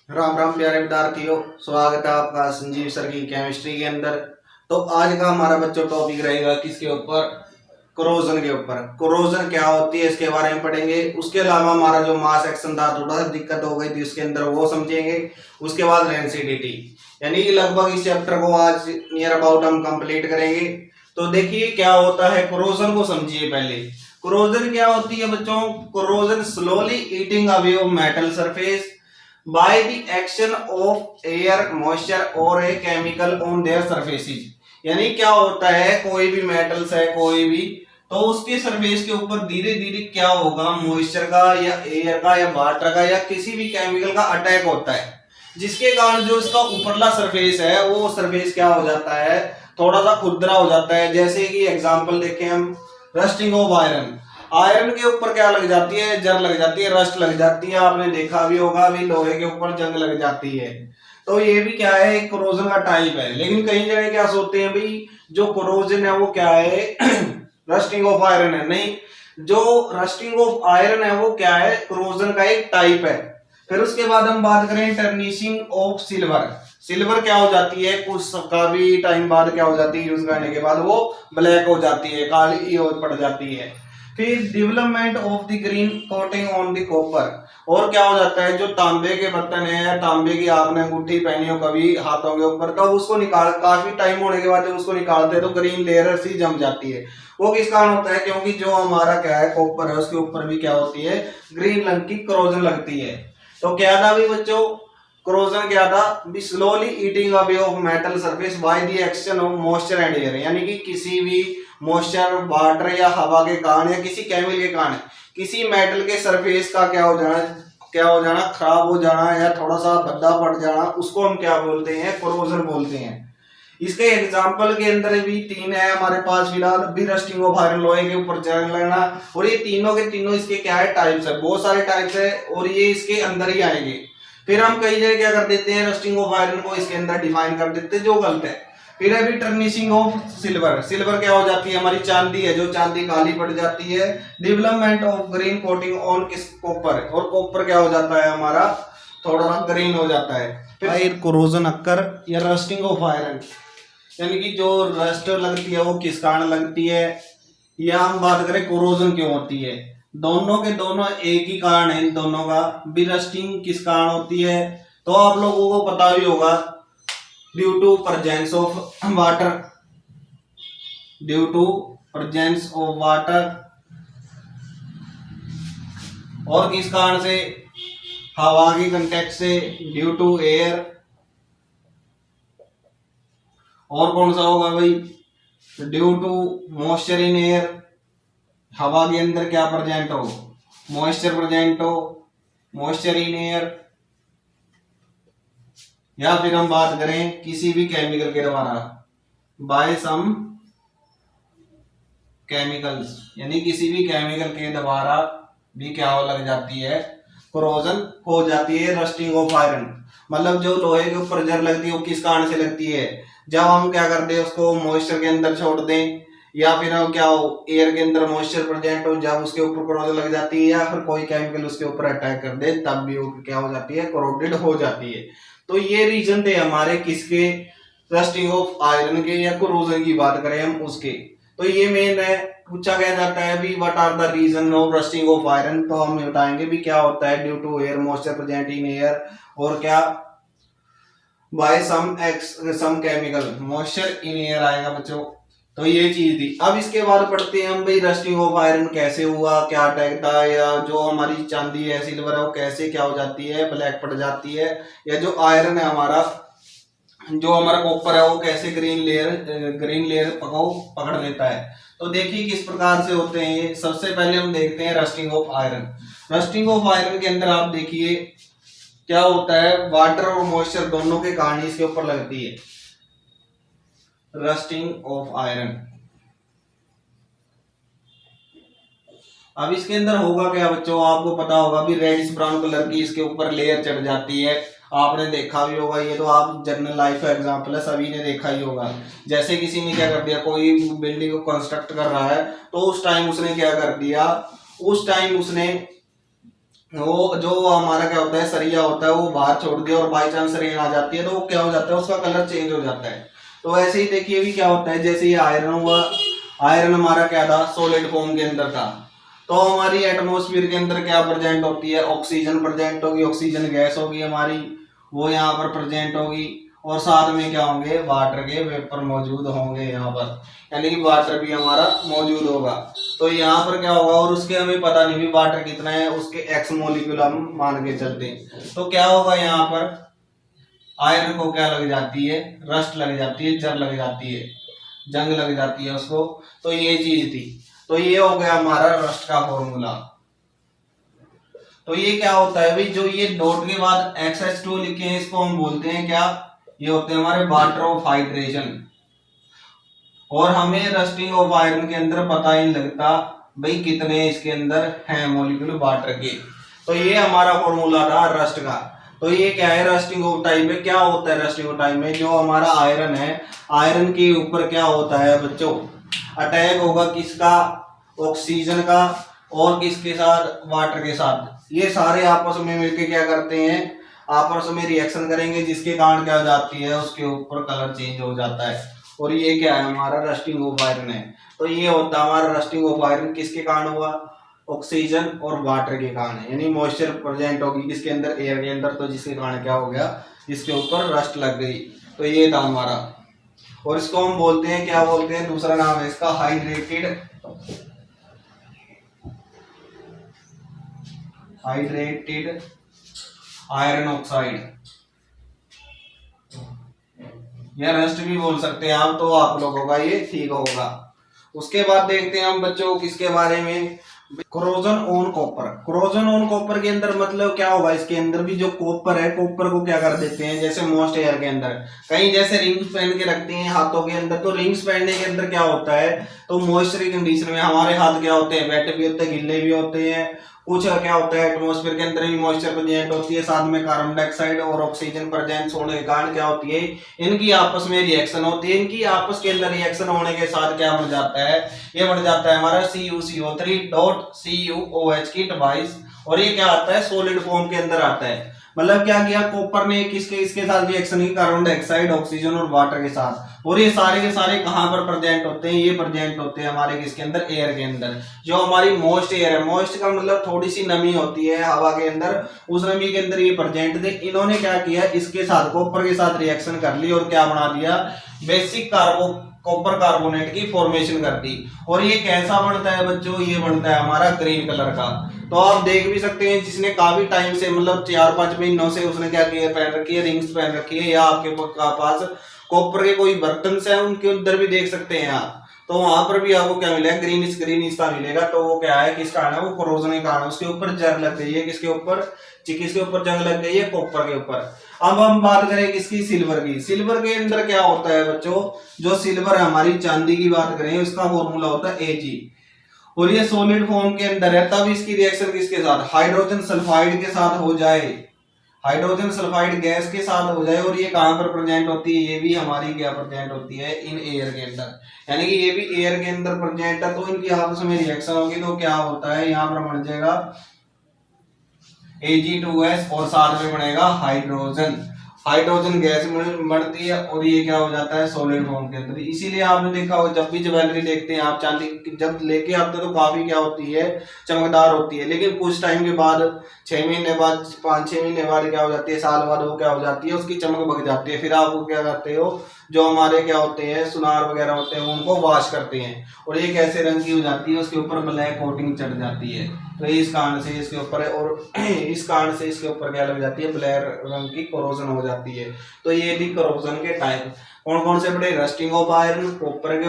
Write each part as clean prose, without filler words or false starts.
राम राम प्यारे विद्यार्थियों, स्वागत है आपका संजीव सर की केमिस्ट्री के अंदर। तो आज का हमारा बच्चों टॉपिक रहेगा किसके ऊपर? कोरोजन के ऊपर। कोरोजन क्या होती है इसके बारे में पढ़ेंगे। उसके अलावा हमारा जो मास एक्शन था, थोड़ा सा दिक्कत हो गई थी उसके अंदर, वो समझेंगे। उसके बाद रेंसिडिटी, यानी कि लगभग इस चैप्टर को आज नियर अबाउट हम कंप्लीट करेंगे। तो देखिए क्या होता है, कोरोजन को समझिए पहले। कोरोजन क्या होती है बच्चों? Corrosion slowly eating away of metal surface by the action of air, moisture और a chemical on their surfaces। यानी क्या होता है, कोई भी मेटल्स है कोई भी, तो उसके सरफेस के ऊपर धीरे धीरे क्या होगा, मॉइस्चर का या एयर का या वाटर का या किसी भी केमिकल का अटैक होता है, जिसके कारण जो इसका ऊपरला सरफेस है वो सरफेस क्या हो जाता है, थोड़ा सा खुरदरा हो जाता है। जैसे कि एग्जांपल देखें हम, रस्टिंग ऑफ आयरन। आयरन के ऊपर क्या लग जाती है? जंग लग जाती है, रस्ट लग जाती है। आपने देखा भी होगा, अभी लोहे के ऊपर जंग लग जाती है। तो ये भी क्या है, एक कोरोजन का टाइप है। लेकिन कई जगह क्या सोचते हैं भाई, जो कोरोजन है वो क्या है रस्टिंग ऑफ आयरन है। नहीं, जो रस्टिंग ऑफ आयरन है वो क्या है, कोरोजन का एक टाइप है। फिर उसके बाद हम बात करें टर्निशिंग ऑफ सिल्वर। सिल्वर क्या हो जाती है, कुछ काफी टाइम बाद क्या हो जाती है, यूज करने के बाद वो ब्लैक हो जाती है, काली पड़ जाती है। फिर development of the green coating on the copper. और क्या हो जाता है, जो तांबे के बर्तन है, तांबे की आपने अंगूठी पहनी हो कभी हाथों के ऊपर, तो उसको निकाल काफी टाइम होने के बाद जब उसको निकालते हैं तो ग्रीन लेयर सी जम जाती है। वो किस कारण होता है? क्योंकि जो हमारा क्या है कॉपर है, उसके ऊपर भी क्या होती है, ग्रीन रंग की कोरोजन लगती है। तो क्या था भी बच्चों, कोरोजन क्या था, B slowly eating away of metal surface by the action of moisture and air. यानी कि किसी भी मॉइस्चर, वाटर या हवा के कारण या किसी केमिकल के कारण किसी मेटल के सरफेस का क्या हो जाना, खराब हो जाना या थोड़ा सा भद्दा पड़ जाना, उसको हम क्या बोलते हैं, कोरोजन बोलते हैं। इसके एग्जाम्पल के अंदर भी तीन है हमारे पास फिलहाल, भी रस्टिंग ऑफ आयरन, लोहे के ऊपर जंग लगना। और ये तीनों के तीनों इसके क्या है, टाइप्स है, बहुत सारे टाइप्स है और ये इसके अंदर ही आएंगे। फिर हम कई जगह क्या कर देते हैं, रस्टिंग ऑफ आयरन को इसके अंदर डिफाइन कर देते हैं, जो गलत है। फिर अभी टर्निशिंग ऑफ सिल्वर। सिल्वर क्या हो जाती है, हमारी चांदी है, जो चांदी काली पड़ जाती है। Development of green coating on किस कॉपर, और कॉपर क्या हो जाता है हमारा, थोड़ा सा ग्रीन हो जाता है। फिर कोरोजन अक्कर या रस्टिंग ऑफ आयरन, यानी कि जो रस्ट लगती है वो किस कारण लगती है, या हम बात करें कोरोजन क्यों होती है, दोनों के दोनों एक ही कारण है। इन दोनों का भी रस्टिंग किस कारण होती है, तो आप लोगों को पता भी होगा, due to presence of water, due to presence of water. और किस कारण से, हवा की कंटेक्ट से, ड्यू टू एयर। और कौन सा होगा भाई, due to moisture in air, हवा के अंदर क्या प्रेजेंट हो, मॉइस्चर प्रेजेंट हो, मॉइस्चर इन एयर। या फिर हम बात करें किसी भी केमिकल के द्वारा, बाय सम केमिकल्स, यानी किसी भी केमिकल के द्वारा भी क्या हो लग जाती है, कोरोजन हो जाती है। रस्टिंग ऑफ आयरन मतलब जो लोहे के ऊपर जर लगती है वो किस कारण से लगती है, जब हम क्या करते हैं, उसको मॉइस्चर के अंदर छोड़ दें, या फिर हम क्या हो, एयर के अंदर मॉइस्चर प्रेजेंट हो, जब उसके ऊपर कोरोजन लग जाती है, या फिर कोई केमिकल उसके ऊपर अटैक कर दे, तब भी वो क्या हो जाती है, कोरोडेड हो जाती है। तो ये रीजन थे हमारे किसके, रस्टिंग ऑफ आयरन के या कोरोजन की बात करें हम उसके। तो ये मेन है, पूछा गया जाता है भी what are the reason of rusting of iron, तो हम बताएंगे भी क्या होता है, due to air, moisture present in air, और क्या by some chemical, moisture in air आएगा बच्चों। तो ये चीज थी। अब इसके बाद पढ़ते हैं हम भाई, रस्टिंग ऑफ आयरन कैसे हुआ, क्या अटैक था, या जो हमारी चांदी है, सिल्वर है, वो कैसे क्या हो जाती है, ब्लैक पड़ जाती है, या जो आयरन है हमारा, जो हमारा कॉपर है, वो कैसे ग्रीन लेयर पकड़ लेता है। तो देखिए किस प्रकार से होते हैं ये। सबसे पहले हम देखते हैं rusting of iron. Rusting of iron के अंदर आप देखिए क्या होता है, वाटर और मॉइस्चर दोनों के कारण इसके ऊपर लगती है रस्टिंग ऑफ आयरन। अब इसके अंदर होगा क्या बच्चों, आपको पता होगा भी, रेडिश ब्राउन कलर की इसके ऊपर लेयर चढ़ जाती है। आपने देखा भी होगा, ये तो आप जनरल लाइफ का एग्जांपल है, सभी ने देखा ही होगा। जैसे किसी ने क्या कर दिया, कोई बिल्डिंग को कंस्ट्रक्ट कर रहा है, तो उस टाइम उसने क्या कर दिया, उस टाइम उसने वो जो हमारा क्या होता है सरिया होता है वो बाहर छोड़ दिया और बाई चांस रेन आ जाती है तो वो क्या हो जाता है, उसका कलर चेंज हो जाता है। तो ऐसे ही देखिए भी क्या होता है, जैसे ये आयरन हुआ, आयरन हमारा क्या था, सॉलिड फॉर्म के अंदर था। तो हमारी एटमॉस्फेयर के अंदर क्या प्रेजेंट होती है, ऑक्सीजन प्रेजेंट होगी, ऑक्सीजन गैस होगी हमारी, वो यहाँ पर प्रेजेंट होगी। और साथ में क्या होंगे, वाटर के वेपर मौजूद होंगे यहाँ पर, यानी कि वाटर भी हमारा मौजूद होगा। तो यहाँ पर क्या होगा, और उसके हमें पता नहीं भी वाटर कितना है, उसके एक्स मोलिक्यूल हम मान के चलते हैं। तो क्या होगा, यहाँ पर आयरन को क्या लग जाती है, रस्ट लग जाती है, जर लग जाती है, जंग लग जाती है उसको। तो ये चीज थी। तो ये हो गया हमारा रस्ट का फॉर्मूला। तो ये क्या होता है भाई, जो ये डॉट के बाद XH2 लिखे हैं इसको हम बोलते हैं क्या, ये होते हैं हमारे वाटर ऑफ हाइड्रेशन। और हमें रस्टिंग ऑफ आयरन के अंदर पता ही नहीं लगता भाई कितने इसके अंदर हैं मॉलिक्यूल वाटर के। तो ये हमारा फॉर्मूला था रस्ट का। तो ये क्या है, रस्टिंग ऑफ टाइम में क्या होता है, रस्टिंग ऑफ टाइम में जो हमारा आयरन है, आयरन के ऊपर क्या होता है बच्चों, अटैक होगा किसका, ऑक्सीजन का, और किसके साथ, वाटर के साथ। ये सारे आपस में मिलके क्या करते हैं, आपस में रिएक्शन करेंगे, जिसके कारण क्या हो जाती है, उसके ऊपर कलर चेंज हो जाता है। और ये क्या है, हमारा रस्टिंग ऑफ आयरन है। तो ये होता है हमारा रस्टिंग ऑफ आयरन, किसके कारण हुआ, ऑक्सीजन और वाटर के कारण है, यानी मॉइस्चर प्रेजेंट होगी किसके अंदर, एयर के अंदर, तो जिसके कारण क्या हो गया, इसके ऊपर रस्ट लग गई। तो ये था हमारा। और इसको हम बोलते हैं, क्या बोलते हैं, दूसरा नाम है इसका हाइड्रेटेड आयरन ऑक्साइड, या रस्ट भी बोल सकते हैं आप, तो आप लोगों का ये ठीक होगा। उसके बाद देखते हैं हम बच्चों किसके बारे में, corrosion on copper. Corrosion on copper के अंदर मतलब क्या होगा, इसके अंदर भी जो कॉपर है, कॉपर को क्या कर देते हैं, जैसे मोस्ट एयर के अंदर कहीं जैसे रिंग्स पहन के रखते हैं हाथों के अंदर, तो रिंग्स पहनने के अंदर क्या होता है, तो मॉइस्चर कंडीशन में हमारे हाथ क्या होते हैं, वेट भी होते हैं, गिल्ले भी होते हैं। कुछ क्या होता है, एटमॉस्फेयर के अंदर भी मॉइस्चर प्रेजेंट होती है, साथ में कार्बन डाइऑक्साइड और ऑक्सीजन प्रेजेंस होने के कारण क्या होती है, इनकी आपस में रिएक्शन होती है। इनकी आपस के अंदर रिएक्शन होने के साथ क्या बन जाता है, ये बन जाता है हमारा CuCO3.CuOH की डिवाइस। और ये क्या आता है, सॉलिड फॉर्म के अंदर आता है। मतलब क्या किया, कॉपर ने किसके इसके साथ रिएक्शन की, कार्बन डाइऑक्साइड, ऑक्सीजन और वाटर के साथ। और ये सारे के सारे कहां पर प्रेजेंट होते हैं, ये प्रेजेंट होते हैं हमारे किसके अंदर, एयर के अंदर। जो हमारी मॉइस्ट एयर है, मॉइस्ट का मतलब थोड़ी सी नमी होती है हवा के अंदर, उस नमी के अंदर ये प्रेजेंट थे। इन्होंने क्या किया, इसके साथ कॉपर के साथ रिएक्शन कर ली और क्या बना दिया, बेसिक कॉपर कार्बोनेट की फॉर्मेशन कर दी। और ये कैसा बनता है बच्चों, ये बनता है हमारा ग्रीन कलर का। तो आप देख भी सकते हैं, जिसने काफी टाइम से मतलब 4-5 महीनों से उसने क्या किया, पहन रखी है, रिंग्स पहन रखी है, या आपके पास कॉपर के कोई बर्तन है उनके अंदर भी देख सकते हैं आप, तो वहां पर भी आपको क्या मिलेगा, ग्रीन सा मिलेगा। तो वो क्या है, किस कारण है, वो कोरोजन के कारण, उसके ऊपर जंग लग गई है, किसके ऊपर, किसके ऊपर जंग लग गई है, कॉपर के ऊपर। अब हम बात करें किसकी, सिल्वर की। सिल्वर के अंदर क्या होता है बच्चों, जो सिल्वर है हमारी, चांदी की बात करें, उसका फॉर्मूला होता है Ag। और ये सॉलिड फॉर्म के अंदर है, तब इसकी रिएक्शन किसके साथ, हाइड्रोजन सल्फाइड के साथ हो जाए, हाइड्रोजन सल्फाइड गैस के साथ हो जाए। और ये कहां पर प्रेजेंट होती है, ये भी हमारी क्या प्रेजेंट होती है, इन एयर के अंदर, यानी कि ये भी एयर के अंदर प्रेजेंट है। तो इनकी आपस में रिएक्शन होगी, तो क्या होता है, यहाँ पर बन जाएगा Ag2S और साथ में बनेगा हाइड्रोजन, हाइड्रोजन गैस बनती है। और ये क्या हो जाता है, सॉलिड फॉर्म के अंदर। इसीलिए आपने देखा हो, जब भी ज्वेलरी देखते हैं आप, चांदी जब लेके आते हैं तो काफी क्या होती है, चमकदार होती है। लेकिन कुछ टाइम के बाद, 6 महीने बाद, 5-6 महीने बाद क्या हो जाती है, साल बाद वो क्या हो जाती है, उसकी चमक भग जाती है। फिर आप क्या करते हो, जो हमारे क्या होते हैं, सुनार वगैरह होते हैं, उनको वॉश करते हैं, और ये कैसे रंग की हो जाती है, उसके ऊपर ब्लैक कोटिंग चढ़ जाती है। तो इस कारण से इसके ऊपर, और इस कारण से इसके ऊपर क्या लग जाती है, ब्लैक रंग की कोरोजन हो जाती है। तो ये थी कोरोजन के टाइप। कौन कौन से बड़े, रस्टिंग ऑफ आयरन, कॉपर के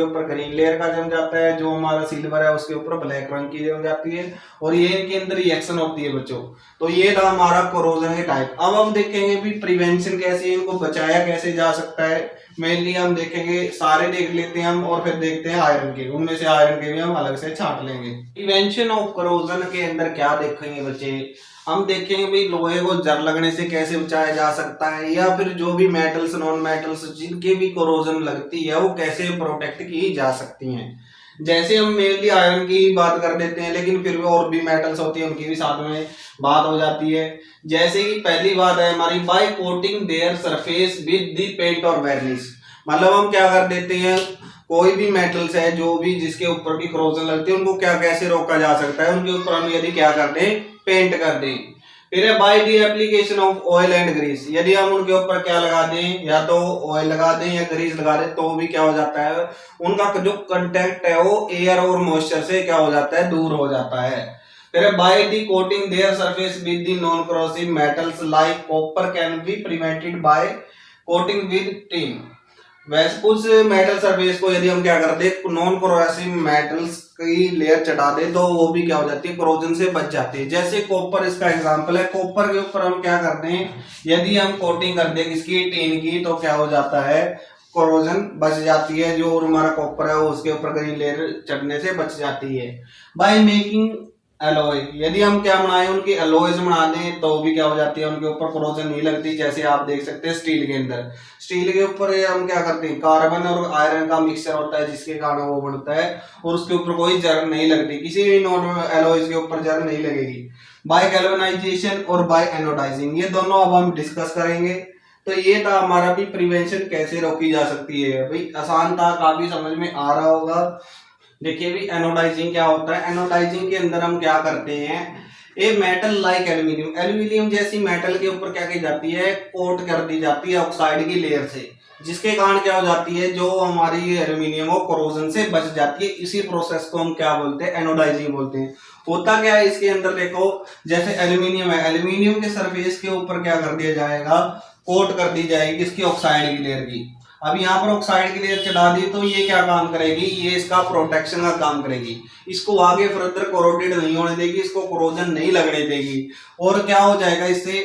ऊपर ग्रीन लेयर का जम जाता है, जो हमारा सिल्वर है उसके ऊपर ब्लैक रंग की जम जाती है, और ये इनके अंदर रिएक्शन होती है बच्चों। तो ये था हमारा कोरोजन के टाइप। अब हम देखेंगे भी प्रिवेंशन कैसे, इनको बचाया कैसे जा सकता है। मेनली हम देखेंगे, सारे देख लेते हैं हम, और फिर देखते हैं आयरन के, उनमें से आयरन के भी हम अलग से छांट लेंगे। प्रिवेंशन ऑफ कोरोजन के अंदर क्या देखेंगे बच्चे, हम देखेंगे भाई लोहे को जर लगने से कैसे बचाया जा सकता है, या फिर जो भी मेटल्स, नॉन मेटल्स जिनके भी कोरोजन लगती है, वो कैसे प्रोटेक्ट की जा सकती हैं। जैसे हम मेनली आयरन की बात कर देते हैं, लेकिन फिर भी और भी मेटल्स होती है, उनकी भी साथ में बात हो जाती है। जैसे कि पहली बात है हमारी, by coating their surface with the paint और वर्निश। मतलब हम क्या कर देते हैं, कोई भी मेटल्स है जो भी जिसके ऊपर भी करोजन लगती है, उनको क्या कैसे रोका जा सकता है, उनके ऊपर हम यदि क्या कर दें, पेंट कर दें। फिर है by the application of oil and grease. यदि हम उनके ऊपर क्या लगा दें, या तो ऑयल लगा दें या ग्रीस लगा दें, तो भी क्या हो जाता है, उनका जो कंटेक्ट है वो एयर और मॉइस्चर से क्या हो जाता है, दूर हो जाता है। फिर by the coating their surface with the non corrosive metals like copper can be prevented by coating with tin. वैसे कुछ मेटल सरफेस को यदि हम क्या कर दे, नॉन कोरोसिव मेटल्स की लेयर चढ़ा दे, तो वो भी क्या हो जाती है, कोरोजन से बच जाती है। जैसे कॉपर इसका एग्जांपल है। कॉपर के ऊपर हम क्या करते हैं, यदि हम कोटिंग कर दे किसकी, टिन की, तो क्या हो जाता है, कोरोजन बच जाती है। जो हमारा कॉपर है वो उसके ऊपर कहीं लेयर चढ़ने से बच जाती है। बाय मेकिंग एलॉय, यदि हम क्या बनाए, उनकी एलॉयज बना दें, तो भी क्या हो जाती है, उनके ऊपर कोरोजन नहीं लगती। जैसे आप देख सकते हैं स्टील के अंदर, स्टील के ऊपर हम क्या करते हैं, कार्बन और आयरन का मिक्सचर होता है, जिसके कारण वो बनता है, और उसके ऊपर कोई जंग नहीं लगती, किसी भी नॉन एलॉयज के ऊपर जंग नहीं लगेगी। बाय गैल्वेनाइजेशन और बाय एनोडाइजिंग, ये दोनों अब हम डिस्कस करेंगे। तो ये था हमारा भी प्रिवेंशन कैसे रोकी जा सकती है। भाई आसान था, काफी समझ में आ रहा होगा। देखिए भी एनोडाइजिंग क्या होता है। एनोडाइजिंग के अंदर हम क्या करते हैं, a metal like aluminium, aluminium जैसी मेटल के ऊपर क्या की जाती है, कोट कर दी जाती है ऑक्साइड की लेयर से, जिसके कारण क्या हो जाती है, जो हमारी एल्यूमिनियम हो कोरोजन से बच जाती है। इसी प्रोसेस को हम क्या बोलते हैं, एनोडाइजिंग बोलते हैं। होता क्या है इसके अंदर, देखो जैसे एल्यूमिनियम है, एल्यूमिनियम के सरफेस के ऊपर क्या कर दिया जाएगा, कोट कर दी जाएगी इसकी ऑक्साइड की लेयर की। अब यहाँ पर ऑक्साइड की लेयर चढ़ा दी, तो ये क्या काम करेगी, ये इसका प्रोटेक्शन का काम करेगी, इसको आगे फर्दर कोरोडेड नहीं होने देगी, इसको कोरोजन नहीं लगने देगी। और क्या हो जाएगा इससे,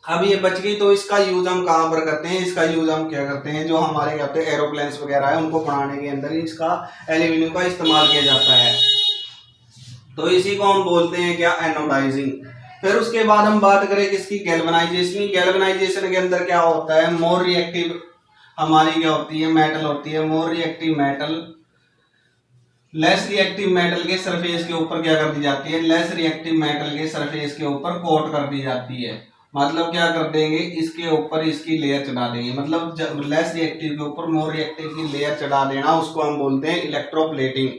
अब ये बच गई, तो इसका यूज हम कहाँ पर करते हैं, इसका यूज हम क्या करते हैं, जो हमारे कहते हैं एरोप्लेन्स वगैरह है, उनको बनाने के अंदर इसका एल्यूमिनियम का इस्तेमाल किया जाता है। तो इसी को हम बोलते हैं क्या, एनोडाइजिंग। फिर उसके बाद हम बात करें किसकी, गैल्वेनाइजेशन। गैल्वेनाइजेशन के अंदर क्या होता है, मोर रिएक्टिव हमारी क्या होती है, मेटल होती है, more reactive metal less reactive metal के सरफेस के ऊपर क्या कर दी जाती है, लेस रिएक्टिव मेटल के सरफेस के ऊपर कोट कर दी जाती है। मतलब क्या कर देंगे, इसके ऊपर इसकी लेयर चढ़ा देंगे, मतलब जब लेस रिएक्टिव के ऊपर मोर रिएक्टिव की लेयर चढ़ा देना, उसको हम बोलते हैं इलेक्ट्रोप्लेटिंग।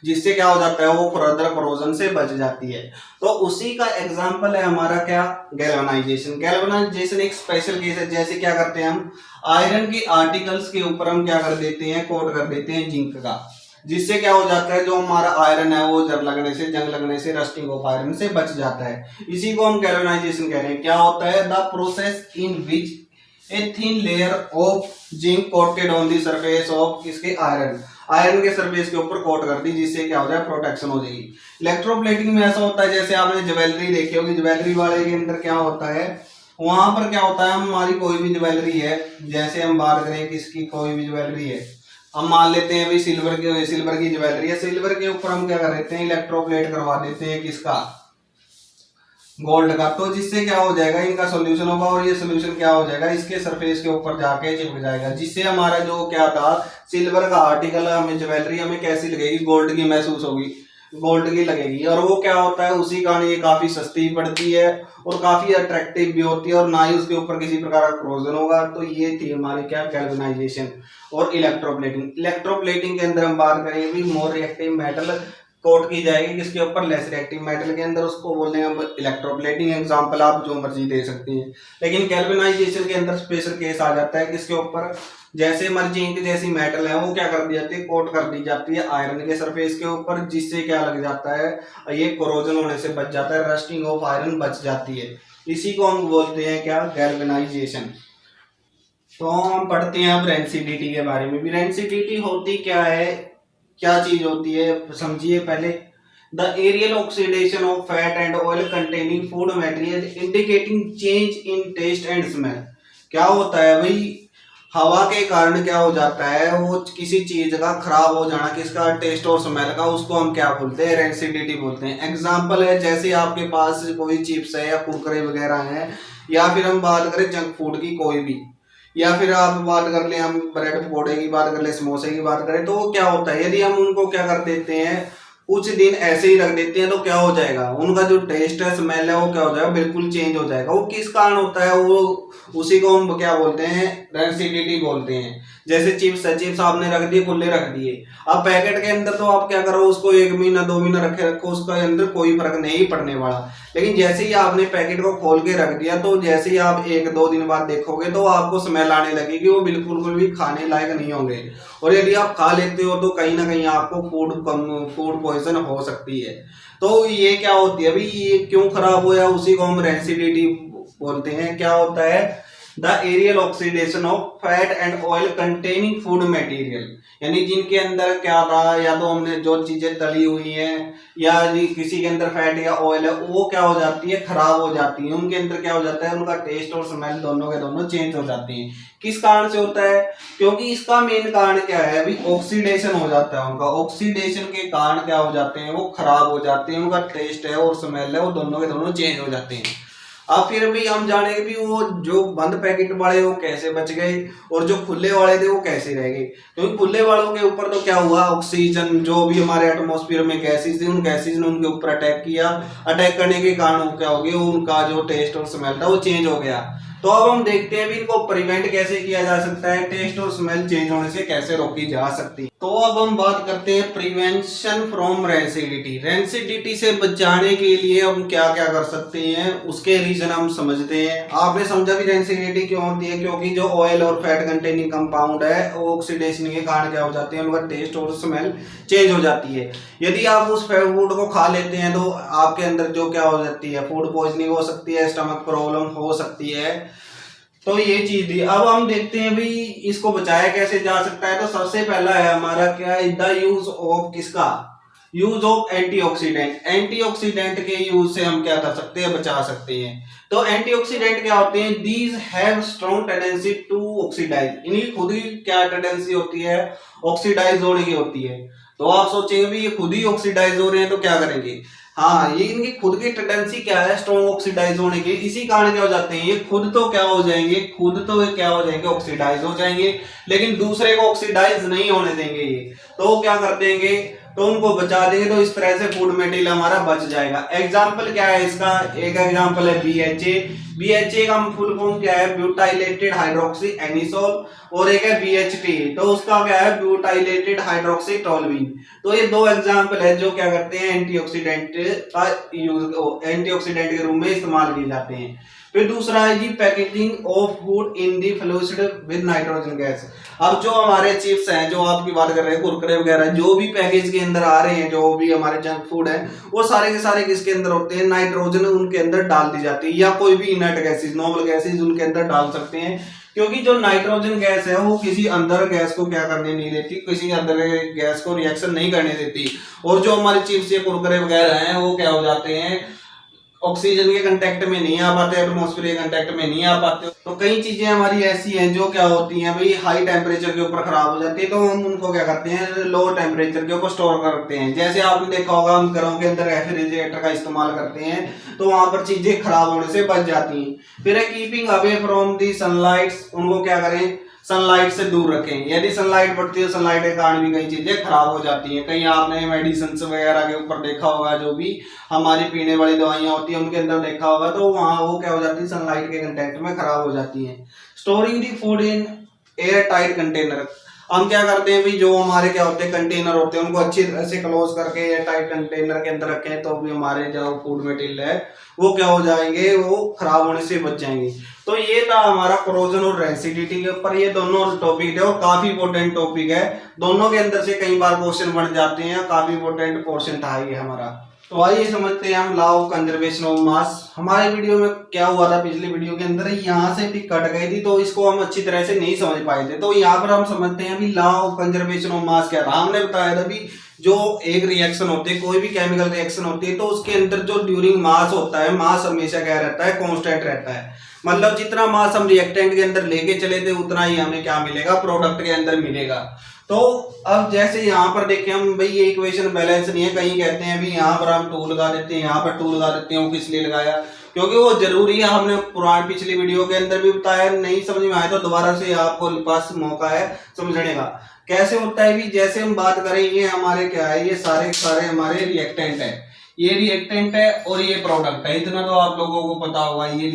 जिससे क्या हो जाता है, वो फर्दर कोरोजन से बच जाती है। तो उसी का एग्जांपल है हमारा क्या, गैल्वेनाइजेशन। गैल्वेनाइजेशन एक स्पेशल केस है। जैसे क्या करते हैं हम, आयरन के आर्टिकल्स के ऊपर हम क्या कर देते हैं, कोट कर देते हैं जिंक का, जिससे क्या हो जाता है, जो हमारा आयरन है वो जंग लगने से रस्टिंग ऑफ आयरन से बच जाता है। इसी को हम गैल्वेनाइजेशन कह रहे हैं। क्या होता है, the process in which a thin layer of zinc coated on the surface of किसके, आयरन के सरफेस के ऊपर कोट कर दी, जिससे क्या हो जाए, प्रोटेक्शन हो जाएगी। इलेक्ट्रोप्लेटिंग में ऐसा होता है, जैसे आपने ज्वेलरी देखी होगी, ज्वेलरी वाले के अंदर क्या होता है, वहां पर क्या होता है, हमारी कोई भी ज्वेलरी है, जैसे हम बात करें किसकी, कोई भी ज्वेलरी है, हम मान लेते हैं भाई सिल्वर की ज्वेलरी है, सिल्वर के ऊपर हम क्या कर देते हैं, इलेक्ट्रोप्लेट करवा देते हैं किसका, गोल्ड का। तो जिससे क्या हो जाएगा, इनका सॉल्यूशन होगा, और ये सॉल्यूशन क्या हो जाएगा, इसके सरफेस के ऊपर जाके चिपक जाएगा, जिससे हमारा जो क्या था, सिल्वर का आर्टिकल हमें ज्वेलरी हमें कैसी लगेगी, गोल्ड की महसूस होगी, गोल्ड की लगेगी। और वो क्या होता है, उसी कारण ये काफी सस्ती पड़ती है और काफी अट्रैक्टिव भी होती है, और ना ही उसके ऊपर किसी प्रकार का कोरोजन होगा। तो ये थी हमारी क्या, गैल्वेनाइजेशन और इलेक्ट्रोप्लेटिंग। इलेक्ट्रोप्लेटिंग के अंदर हम बात करेंगे भी मोर रिएक्टिव मेटल कोट की जाएगी किसके ऊपर, लेस रिएक्टिव मेटल के अंदर, उसको बोलते हैं इलेक्ट्रोप्लेटिंग। एग्जांपल आप जो मर्जी दे सकती हैं। लेकिन गैल्वेनाइजेशन के अंदर स्पेशल केस आ जाता है किसके ऊपर, जैसे जिंक जैसी मेटल है वो क्या कर दी जाती है, कोट कर दी जाती है आयरन के सरफेस के ऊपर, जिससे क्या लग जाता है, ये कोरोजन होने से बच जाता है, रस्टिंग ऑफ आयरन बच जाती है। इसी को हम बोलते हैं क्या, गैल्वेनाइजेशन। तो हम पढ़ते हैं अब रेंसिडिटी के बारे में भी। रेंसिडिटी होती क्या है, क्या चीज होती है, समझिए पहले। The aerial oxidation of fat and oil containing food material indicating change in taste and smell. क्या होता है भाई, हवा के कारण क्या हो जाता है, वो किसी चीज का खराब हो जाना, किसका, टेस्ट और स्मेल का, उसको हम क्या बोलते हैं, रेंसिडिटी बोलते हैं। एग्जांपल है, जैसे आपके पास कोई चिप्स है या कुरकुरे वगैरह है, या फिर हम बात करें जंक फूड की कोई भी, या फिर आप बात कर लें, हम ब्रेड पकौड़े की बात कर लें, समोसे की बात करें, तो क्या होता है यदि हम उनको क्या कर देते हैं कुछ दिन ऐसे ही रख देते हैं तो क्या हो जाएगा, उनका जो टेस्ट है, स्मेल है, वो क्या हो जाएगा, बिल्कुल चेंज हो जाएगा। वो किस कारण होता है, वो उसी को हम क्या बोलते हैं, रेंसिडिटी बोलते हैं। जैसे चिप्स है, चिप्स आपने रख दिए, खुले रख दिए, अब पैकेट के अंदर तो आप क्या करो, उसको 1 महीना 2 महीना रखे रखो, उसके अंदर कोई फर्क नहीं पड़ने वाला। लेकिन जैसे ही आपने पैकेट को खोल के रख दिया, तो जैसे ही आप 1-2 दिन बाद देखोगे तो आपको स्मेल आने लगेगी, वो बिल्कुल भी खाने लायक नहीं होंगे। और यदि आप खा लेते हो तो कहीं ना कहीं आपको फूड पॉइजन हो सकती है। तो ये क्या होती है, अभी ये क्यों खराब हुआ, उसी को हम रेंसिडिटी बोलते हैं। क्या होता है, the aerial oxidation of fat and oil containing food material, यानी जिनके अंदर क्या था, या तो हमने जो चीजें तली हुई हैं या किसी के अंदर फैट या ऑयल है, वो क्या हो जाती है, खराब हो जाती है। उनके अंदर क्या हो जाता है, उनका टेस्ट और स्मेल दोनों के दोनों चेंज हो जाती हैं। किस कारण से होता है, क्योंकि इसका मेन कारण क्या है, अभी ऑक्सीडेशन हो जाता है उनका। ऑक्सीडेशन के कारण क्या हो जाते हैं, वो खराब हो जाते हैं, उनका टेस्ट है और स्मेल है वो दोनों के दोनों चेंज हो जाते हैं। अब फिर भी हम जानेंगे भी वो जो बंद पैकेट वाले वो कैसे बच गए और जो खुले वाले थे वो कैसे रह गए। क्योंकि खुले वालों के ऊपर तो क्या हुआ, ऑक्सीजन जो भी हमारे एटमॉस्फेयर में गैसेज थी, उन गैसेज ने उनके ऊपर अटैक किया। अटैक करने के कारण क्या हो गया, उनका जो टेस्ट और स्मेल था वो चेंज हो गया। तो अब हम देखते हैं भी इनको प्रिवेंट कैसे किया जा सकता है, टेस्ट और स्मेल चेंज होने से कैसे रोकी जा सकती है। तो अब हम बात करते हैं प्रिवेंशन फ्रॉम रेंसिडिटी। रेंसिडिटी से बचाने के लिए हम क्या क्या कर सकते हैं, उसके रीजन हम समझते हैं। आपने समझा भी रेंसिडिटी क्यों होती है, क्योंकि जो ऑयल और फैट कंटेनिंग कंपाउंड है वो ऑक्सीडेशन के कारण क्या हो जाते हैं, उनका टेस्ट और स्मेल चेंज हो जाती है। यदि आप उस फूड को खा लेते हैं तो आपके अंदर जो क्या हो जाती है, फूड पॉइजनिंग हो सकती है, स्टमक प्रॉब्लम हो सकती है। तो ये चीज थी। अब हम देखते हैं भाई इसको बचाया कैसे जा सकता है। तो सबसे पहला है हमारा क्या, द यूज ऑफ किसका, यूज ऑफ एंटीऑक्सीडेंट। एंटीऑक्सीडेंट के यूज से हम क्या कर सकते हैं, बचा सकते हैं। तो एंटीऑक्सीडेंट क्या होते हैं, these have strong tendency to oxidise. इनकी खुद ही क्या टेंडेंसी होती है, ऑक्सीडाइज होने की होती है। तो आप सोचेंगे भी ये खुद ही ऑक्सीडाइज हो रहे हैं तो क्या करेंगे, हाँ ये इनकी खुद की टेंडेंसी क्या है, स्ट्रॉन्ग ऑक्सीडाइज होने की। इसी कारण क्या हो जाते हैं, ये खुद तो क्या हो जाएंगे, खुद तो क्या हो जाएंगे, ऑक्सीडाइज हो जाएंगे, लेकिन दूसरे को ऑक्सीडाइज नहीं होने देंगे ये। तो क्या कर देंगे, तो उनको बचा देंगे। तो इस तरह से फूड मटेरियल हमारा बच जाएगा। एग्जाम्पल क्या है इसका, एक एग्जाम्पल है BHA। BHA का फुल फॉर्म क्या है, ब्यूटाइलेटेड हाइड्रोक्सी एनिसोल, और एक है BHT, तो उसका क्या है, ब्यूटाइलेटेड हाइड्रोक्सी टोल्यूइन। तो ये 2 एग्जाम्पल है जो क्या करते हैं, एंटीऑक्सीडेंट का यूज, एंटीऑक्सीडेंट के रूप में इस्तेमाल किए जाते हैं। फिर दूसरा है जी packaging of food in the fluid with nitrogen gas. अब जो हमारे चिप्स हैं, जो आपकी बात कर रहे हैं, कुरकुरे वगैरह, जो भी पैकेज के अंदर आ रहे हैं, जो भी हमारे जंक फूड है, वो सारे के सारे किसके अंदर होते हैं, नाइट्रोजन उनके अंदर डाल दी जाती है, या कोई भी इनर्ट गैसेज, नॉर्मल गैसेज उनके अंदर डाल सकते हैं। क्योंकि जो नाइट्रोजन गैस है वो किसी अंदर गैस को क्या करने नहीं देती, किसी अंदर गैस को रिएक्शन नहीं करने देती। और जो हमारे चिप्स या कुरकुरे वगैरह हैं वो क्या हो जाते हैं, ऑक्सीजन के कांटेक्ट में नहीं आ पाते, एटमॉस्फेयर के कांटेक्ट में नहीं आ पाते। तो कई चीजें हमारी ऐसी हैं जो क्या होती हैं भाई, हाई टेम्परेचर के ऊपर खराब हो जाती है, तो हम उनको क्या करते हैं, लो टेम्परेचर के ऊपर स्टोर करते हैं। जैसे आपने देखा होगा हम घरों के अंदर रेफ्रिजरेटर का इस्तेमाल करते हैं, तो वहां पर चीजें खराब होने से बच जाती हैं। फिर है keeping away from the sunlight, उनको क्या करें, सनलाइट से दूर रखें। यदि सनलाइट पड़ती है, सनलाइट के कारण भी कई चीजें खराब हो जाती हैं। कहीं आपने मेडिसिन वगैरह के ऊपर देखा होगा, जो भी हमारी पीने वाली दवाइयां होती हैं उनके अंदर देखा होगा, तो वहां वो क्या हो जाती है, सनलाइट के कांटेक्ट में खराब हो जाती हैं। Storing the food in air tight container. हम क्या करते हैं भी, जो हमारे क्या होते हैं कंटेनर होते हैं, उनको अच्छी तरह से क्लोज करके एयर टाइट कंटेनर के अंदर रखें, तो भी हमारे जो फूड मटेरियल है वो क्या हो जाएंगे, वो खराब होने से बच जाएंगे। तो ये था हमारा कोरोजन और रेंसिडिटी के ऊपर। ये दोनों टॉपिक थे और काफी इंपॉर्टेंट टॉपिक है। दोनों के अंदर से कई बार क्वेश्चन बन जाते हैं, काफी इंपॉर्टेंट क्वेश्चन था ये हमारा। तो आइए समझते हैं हम law of conservation of mass. हमारे वीडियो में क्या हुआ था, पिछले वीडियो के अंदर यहाँ से भी कट गई थी, तो इसको हम अच्छी तरह से नहीं समझ पाए थे। तो यहाँ पर हम समझते हैं अभी law of conservation of mass क्या था। हमने बताया था अभी, जो एक रिएक्शन होती है, कोई भी केमिकल रिएक्शन होती है, तो उसके अंदर जो ड्यूरिंग मास होता है, मास हमेशा क्या रहता है, कांस्टेंट रहता है। मतलब जितना मास हम रिएक्टेंट के अंदर लेके चले थे, उतना ही हमें क्या मिलेगा, प्रोडक्ट के अंदर मिलेगा। तो अब जैसे यहाँ पर देखें हम, भाई ये इक्वेशन बैलेंस नहीं है, कहीं कहते हैं भी यहाँ पर हम 2 लगा देते हैं, यहाँ पर 2 लगा देते हैं, वो किस लिए लगाया, क्योंकि वो जरूरी है। हमने पुरानी पिछली वीडियो के अंदर भी बताया, नहीं समझ में आए तो दोबारा से आपको पास मौका है समझने का। कैसे होता है भी, जैसे हम बात करें, ये हमारे क्या है, ये सारे सारे हमारे रिएक्टेंट है, ये रिएक्टेंट है और ये प्रोडक्ट है। इतना तो आप लोगों को पता होगा, ये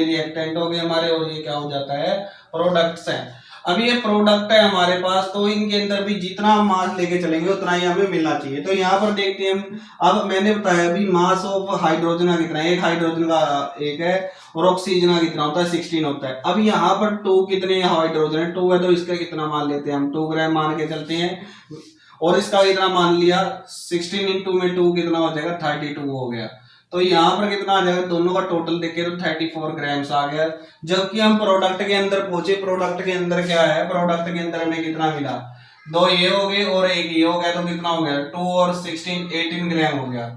रिएक्टेंट हो गए हमारे और ये क्या हो जाता है, प्रोडक्ट्स है। अब ये प्रोडक्ट है हमारे पास, तो इनके अंदर भी जितना हम मास लेके चलेंगे उतना ही हमें मिलना चाहिए। तो यहाँ पर देखते हैं हम, अब मैंने बताया भी मास ऑफ हाइड्रोजन का कितना है, एक हाइड्रोजन का एक है और ऑक्सीजन का कितना होता है, 16 होता है। अब यहाँ पर 2 कितने हाइड्रोजन है, 2 है, तो इसका कितना मान लेते हैं हम, 2 ग्राम मान के चलते हैं। और इसका कितना मान लिया, 16 इंटू में 2 कितना हो जाएगा, 32 हो गया। तो यहाँ पर कितना आ जाएगा, दोनों का टोटल देखे तो 34 ग्राम्स आ गया। जबकि हम प्रोडक्ट के अंदर पहुंचे, प्रोडक्ट के अंदर क्या है, प्रोडक्ट के अंदर हमें कितना मिला, 2 ये हो गए और 1 ये हो गया, तो कितना हो गया, 2 और 16 18 ग्राम हो गया।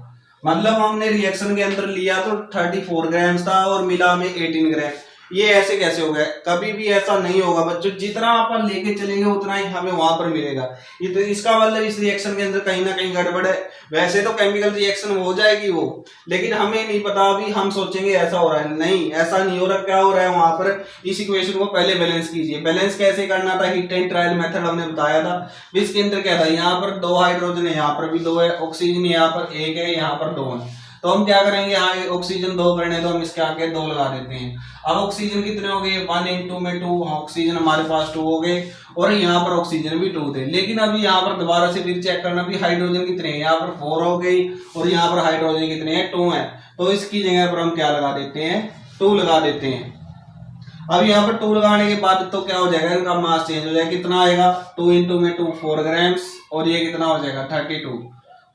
मतलब हमने रिएक्शन के अंदर लिया तो 34 ग्राम्स था और मिला हमें 18 ग्राम। ये ऐसे कैसे हो गया, कभी भी ऐसा नहीं होगा बच्चों, जितना अपन लेके चलेंगे उतना ही हमें वहां पर मिलेगा। ये तो इसका मतलब इस रिएक्शन के अंदर कहीं ना कहीं गड़बड़ है। वैसे तो केमिकल रिएक्शन हो जाएगी वो, लेकिन हमें नहीं पता, अभी हम सोचेंगे ऐसा हो रहा है, नहीं ऐसा नहीं हो रहा। क्या हो रहा है वहां पर, इस इक्वेशन को पहले बैलेंस कीजिए। बैलेंस कैसे करना था, हीट एंड ट्रायल मेथड हमने बताया था। इसके अंदर क्या था, यहाँ पर 2 हाइड्रोजन है, यहाँ पर भी 2 है, ऑक्सीजन यहाँ पर 1 है, यहाँ पर 2 है। तो हम क्या करेंगे, यहाँ ऑक्सीजन 2 करने, तो हम इसके आगे 2 लगा देते हैं। अब ऑक्सीजन कितने हो गए, 1 इंटू में 2, ऑक्सीजन हमारे पास 2 हो गए और यहाँ पर ऑक्सीजन भी 2 थे। लेकिन अभी यहाँ पर दोबारा से फिर चेक करना भी हाइड्रोजन कितने हैं, यहाँ पर 4 हो गई और यहाँ पर हाइड्रोजन कितने हैं, 2 है। तो इसकी जगह पर हम क्या लगा देते हैं, 2 लगा देते हैं। अब यहाँ पर 2 लगाने के बाद तो क्या हो जाएगा, इनका मास चेंज हो जाएगा, कितना आएगा, 2 इंटू में 2 4 ग्राम्स और ये कितना हो जाएगा 32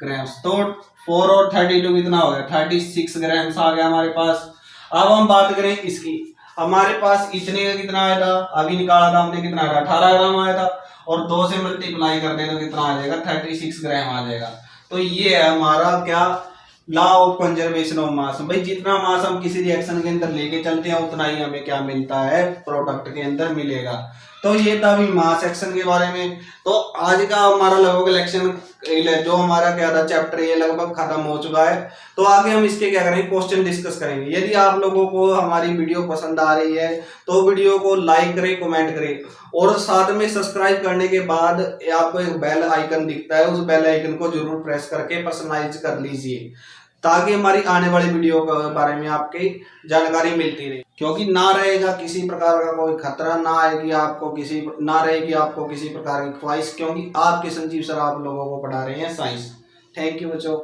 ग्राम्स। तो 4 और 32 कितना हो गया, 36 ग्राम्स आ गया हमारे पास। अब हम बात करें इसकी, हमारे पास इतने का कितना आया था, अभी निकाला था हमने, कितना आया, 18 ग्राम आया था और 2 से मल्टीप्लाई कर दे तो कितना आ जाएगा, 36 ग्राम आ जाएगा। तो ये है हमारा क्या, law of conservation of mass. भाई जितना मास हम किसी रिएक्शन के अंदर लेके चलते हैं उतना ही हमें क्या मिलता है, प्रोडक्ट के अंदर मिलेगा। तो ये था अभी मास एक्शन के बारे में। तो आज का हमारा लगभग लेक्चर जो हमारा क्या था चैप्टर, ये लगभग खत्म हो चुका है। तो आगे हम इसके क्या करेंगे, क्वेश्चन डिस्कस करेंगे। यदि आप लोगों को हमारी वीडियो पसंद आ रही है तो वीडियो को लाइक करें, कमेंट करें और साथ में सब्सक्राइब करने के बाद आपको एक बेल आइकन दिखता है, उस बेल आइकन को जरूर प्रेस करके पर्सनलाइज कर लीजिए, ताकि हमारी आने वाली वीडियो के बारे में आपकी जानकारी मिलती रहे। क्योंकि ना रहेगा किसी प्रकार का कोई खतरा, ना रहेगी आपको किसी प्रकार की ख्वाहिश, क्योंकि आपके संजीव सर आप लोगों को पढ़ा रहे हैं साइंस। थैंक यू बच्चों।